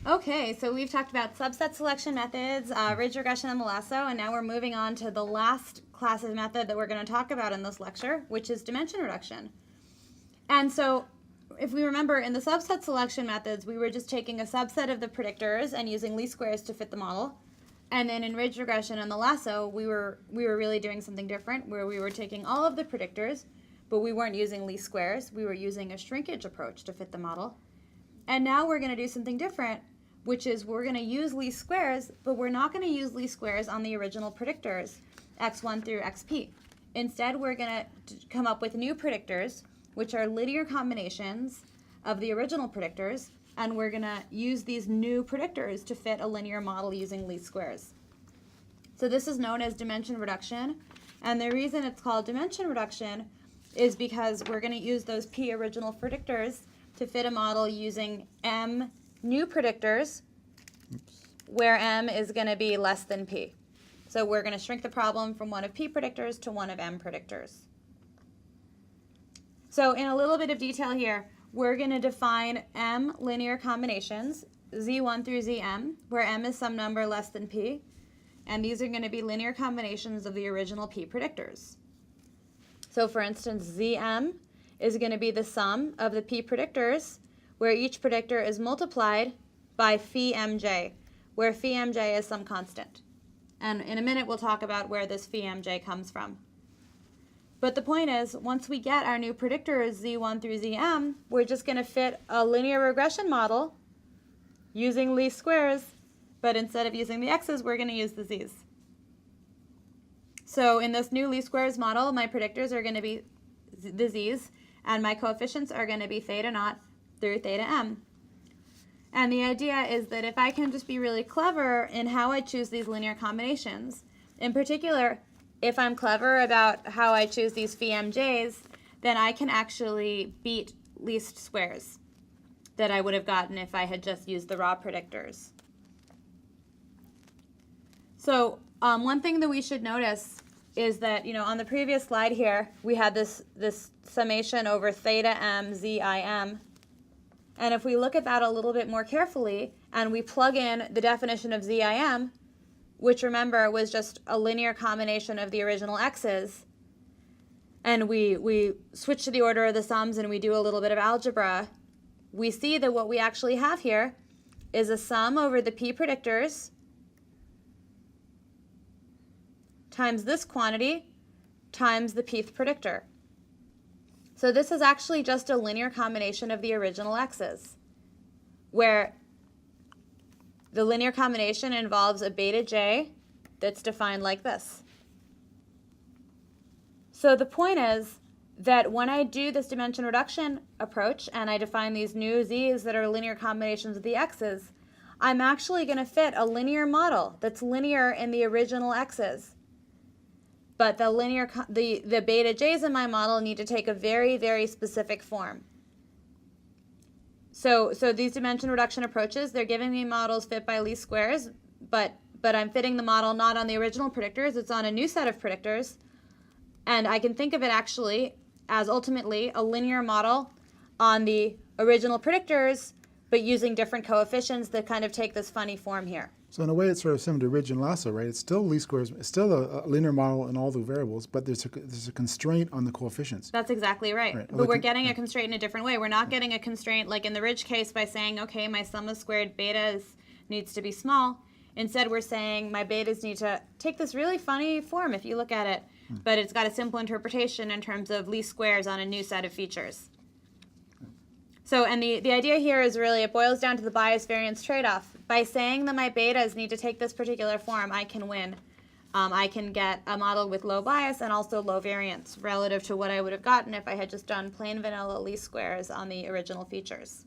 Okay, so we've talked about subset selection methods, ridge regression, and the lasso, and now we're moving on to the last class of method that we're going to talk about in this lecture, which is dimension reduction. And so if we remember, in the subset selection methods, we were just taking a subset of the predictors and using least squares to fit the model. And then in ridge regression and the lasso, we were really doing something different, where we were taking all of the predictors, but we weren't using least squares. We were using a shrinkage approach to fit the model. And now we're going to do something different, which is we're going to use least squares, but we're not going to use least squares on the original predictors, x1 through xp. Instead, we're going to come up with new predictors, which are linear combinations of the original predictors, and we're going to use these new predictors to fit a linear model using least squares. So this is known as dimension reduction, and the reason it's called dimension reduction is because we're going to use those p original predictors to fit a model using m new predictors, where m is going to be less than p. So we're going to shrink the problem from one of p predictors to one of m predictors. So in a little bit of detail here, we're going to define m linear combinations, z1 through zm, where m is some number less than p, and these are going to be linear combinations of the original p predictors. So for instance, zm is going to be the sum of the p predictors, where each predictor is multiplied by phi mj, where phi mj is some constant. And in a minute, we'll talk about where this phi mj comes from. But the point is, once we get our new predictors, z1 through zm, we're just going to fit a linear regression model using least squares, but instead of using the x's, we're going to use the z's. So in this new least squares model, my predictors are going to be the z's, and my coefficients are going to be theta naught through theta m. And the idea is that if I can just be really clever in how I choose these linear combinations, in particular, if I'm clever about how I choose these phi mj's, then I can actually beat least squares that I would have gotten if I had just used the raw predictors. So one thing that we should notice is that, on the previous slide here, we had this summation over theta m zim. And if we look at that a little bit more carefully and we plug in the definition of zim, which remember was just a linear combination of the original x's, and we switch to the order of the sums and we do a little bit of algebra, we see that what we actually have here is a sum over the p predictors times this quantity times the pth predictor. So this is actually just a linear combination of the original x's, where the linear combination involves a beta j that's defined like this. So the point is that when I do this dimension reduction approach and I define these new z's that are linear combinations of the x's, I'm actually going to fit a linear model that's linear in the original x's. But the beta j's in my model need to take a very, very specific form. So these dimension reduction approaches, they're giving me models fit by least squares, but I'm fitting the model not on the original predictors, it's on a new set of predictors. And I can think of it actually as ultimately a linear model on the original predictors, but using different coefficients that kind of take this funny form here. So in a way, it's sort of similar to ridge and lasso, right? It's still least squares, it's still a linear model in all the variables, but there's a constraint on the coefficients. That's exactly right. But we're getting a constraint in a different way. We're not getting a constraint like in the ridge case by saying, okay, my sum of squared betas needs to be small. Instead, we're saying my betas need to take this really funny form if you look at it, but it's got a simple interpretation in terms of least squares on a new set of features. So, and the idea here is really, it boils down to the bias variance trade-off. By saying that my betas need to take this particular form, I can win. I can get a model with low bias and also low variance relative to what I would have gotten if I had just done plain vanilla least squares on the original features.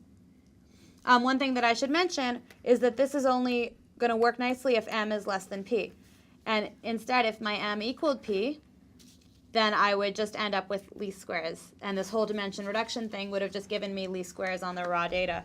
One thing that I should mention is that this is only going to work nicely if m is less than p. And instead, if my m equaled p, then I would just end up with least squares. And this whole dimension reduction thing would have just given me least squares on the raw data.